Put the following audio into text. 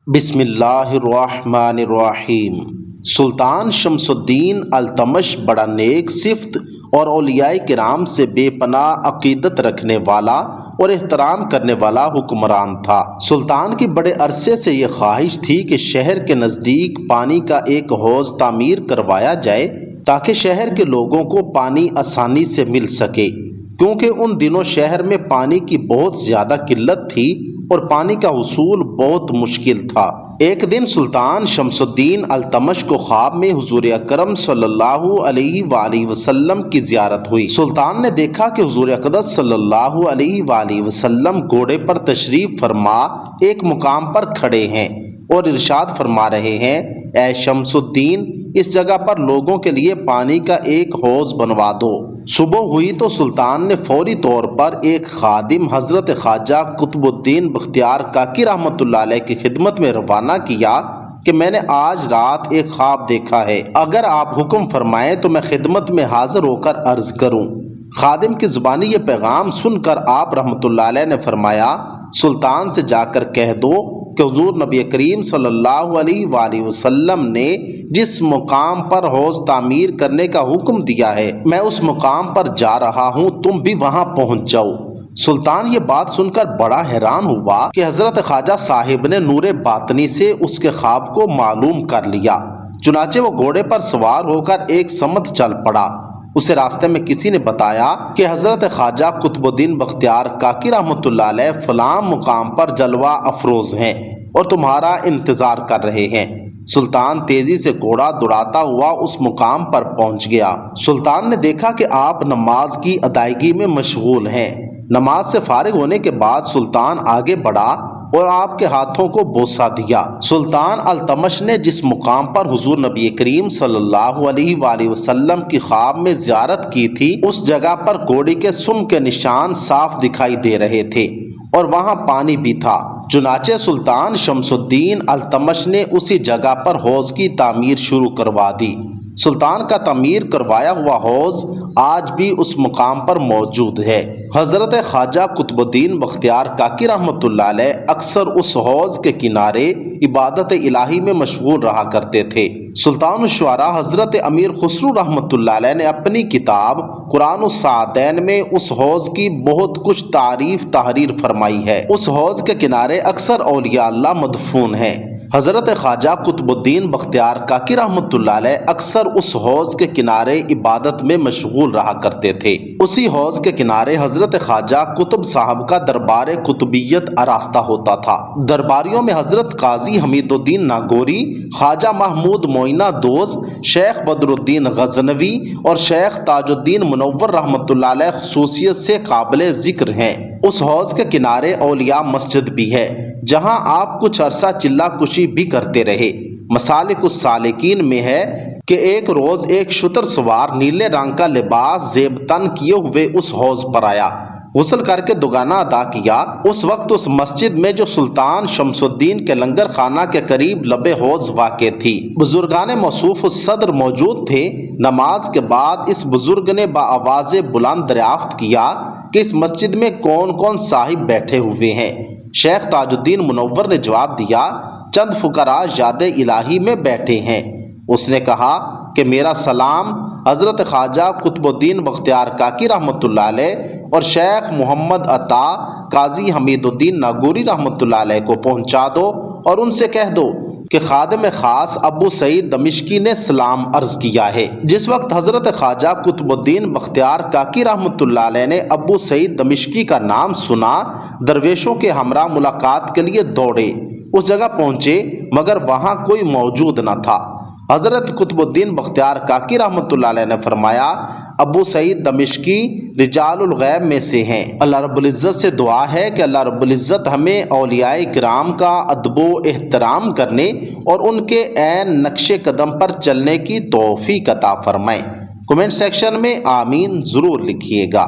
بسم اللہ الرحمن الرحیم۔ سلطان شمس الدین التمش بڑا نیک صفت اور اولیاء کرام سے بے پناہ عقیدت رکھنے والا اور احترام کرنے والا حکمران تھا۔ سلطان کی بڑے عرصے سے یہ خواہش تھی کہ شہر کے نزدیک پانی کا ایک حوض تعمیر کروایا جائے تاکہ شہر کے لوگوں کو پانی آسانی سے مل سکے، کیونکہ ان دنوں شہر میں پانی کی بہت زیادہ قلت تھی اور پانی کا حصول بہت مشکل تھا۔ ایک دن سلطان شمس الدین التمش کو خواب میں حضور اکرم صلی اللہ علیہ وآلہ وسلم کی زیارت ہوئی۔ سلطان نے دیکھا کہ حضور اقدس صلی اللہ علیہ وآلہ وسلم گھوڑے پر تشریف فرما ایک مقام پر کھڑے ہیں اور ارشاد فرما رہے ہیں، اے شمس الدین، اس جگہ پر لوگوں کے لیے پانی کا ایک حوض بنوا دو۔ صبح ہوئی تو سلطان نے فوری طور پر ایک خادم حضرت خواجہ قطب الدین بختیار کاکی رحمۃ اللہ علیہ کی خدمت میں روانہ کیا کہ میں نے آج رات ایک خواب دیکھا ہے، اگر آپ حکم فرمائیں تو میں خدمت میں حاضر ہو کر عرض کروں۔ خادم کی زبانی یہ پیغام سن کر آپ رحمۃ اللہ علیہ نے فرمایا، سلطان سے جا کر کہہ دو کہ حضور نبی کریم صلی اللہ علیہ وآلہ وسلم نے جس مقام پر حوض تعمیر کرنے کا حکم دیا ہے میں اس مقام پر جا رہا ہوں، تم بھی وہاں پہنچ جاؤ۔ سلطان یہ بات سن کر بڑا حیران ہوا کہ حضرت خواجہ صاحب نے نور باطنی سے اس کے خواب کو معلوم کر لیا۔ چنانچہ وہ گھوڑے پر سوار ہو کر ایک سمت چل پڑا۔ اسے راستے میں کسی نے بتایا کہ حضرت خواجہ قطب الدین بختیار کاکی رحمۃ اللہ علیہ فلاں مقام پر جلوہ افروز ہیں اور تمہارا انتظار کر رہے ہیں۔ سلطان تیزی سے گھوڑا دوڑاتا ہوا اس مقام پر پہنچ گیا۔ سلطان نے دیکھا کہ آپ نماز کی ادائیگی میں مشغول ہیں۔ نماز سے فارغ ہونے کے بعد سلطان آگے بڑھا اور آپ کے ہاتھوں کو بوسہ دیا۔ سلطان التمش نے جس مقام پر حضور نبی کریم صلی اللہ علیہ وآلہ وسلم کی خواب میں زیارت کی تھی، اس جگہ پر گھوڑے کے سم کے نشان صاف دکھائی دے رہے تھے اور وہاں پانی بھی تھا۔ چنانچہ سلطان شمس الدین التمش نے اسی جگہ پر حوض کی تعمیر شروع کروا دی۔ سلطان کا تعمیر کروایا ہوا حوض آج بھی اس مقام پر موجود ہے۔ حضرت خواجہ قطب الدین بختیار کاکی رحمۃ اللہ علیہ اکثر اس حوض کے کنارے عبادت الہی میں مشغول رہا کرتے تھے۔ سلطان الشعراء حضرت امیر خسرو رحمۃ اللہ علیہ نے اپنی کتاب قرآن السعدین میں اس حوض کی بہت کچھ تعریف تحریر فرمائی ہے۔ اس حوض کے کنارے اکثر اولیاء اللہ مدفون ہیں۔ حضرت خواجہ قطب الدین بختیار کاکی رحمۃ اللہ علیہ اکثر اس حوض کے کنارے عبادت میں مشغول رہا کرتے تھے۔ اسی حوض کے کنارے حضرت خواجہ قطب صاحب کا دربار قطبیت آراستہ ہوتا تھا۔ درباریوں میں حضرت قاضی حمید الدین ناگوری، خواجہ محمود معینہ دوز، شیخ بدر الدین غزنوی اور شیخ تاج الدین منور رحمۃ اللہ علیہ خصوصیت سے قابل ذکر ہیں۔ اس حوض کے کنارے اولیاء مسجد بھی ہے، جہاں آپ کچھ عرصہ چلہ کشی بھی کرتے رہے۔ مسالک السالکین میں ہے کہ ایک روز ایک شتر سوار نیلے رنگ کا لباس زیب تن کیے ہوئے اس حوض پر آیا، غسل کر کے دگانہ ادا کیا۔ اس وقت اس مسجد میں جو سلطان شمس الدین کے لنگر خانہ کے قریب لب حوض واقع تھی، بزرگان موصوف الصدر موجود تھے۔ نماز کے بعد اس بزرگ نے بآواز بلند دریافت کیا کہ اس مسجد میں کون کون صاحب بیٹھے ہوئے ہیں؟ شیخ تاج الدین منور نے جواب دیا، چند فقراء یاد الہی میں بیٹھے ہیں۔ اس نے کہا کہ میرا سلام حضرت خواجہ قطب الدین بختیار کاکی رحمۃ اللہ علیہ اور شیخ محمد عطا قاضی حمید الدین ناگوری رحمۃ اللہ علیہ کو پہنچا دو اور ان سے کہہ دو کہ خادم خاص ابو سعید دمشقی نے سلام عرض کیا ہے۔ جس وقت حضرت خواجہ قطب الدین بختیار کاکی رحمۃ اللہ علیہ نے ابو سعید دمشقی کا نام سنا، درویشوں کے ہمراہ ملاقات کے لیے دوڑے۔ اس جگہ پہنچے مگر وہاں کوئی موجود نہ تھا۔ حضرت قطب الدین بختیار کاکی رحمۃ اللہ علیہ نے فرمایا، ابو سعید دمشقی رجال الغیب میں سے ہیں۔ اللہ رب العزت سے دعا ہے کہ اللہ رب العزت ہمیں اولیاء کرام کا ادب و احترام کرنے اور ان کے عین نقش قدم پر چلنے کی توفیق عطا فرمائے۔ کمنٹ سیکشن میں آمین ضرور لکھیے گا۔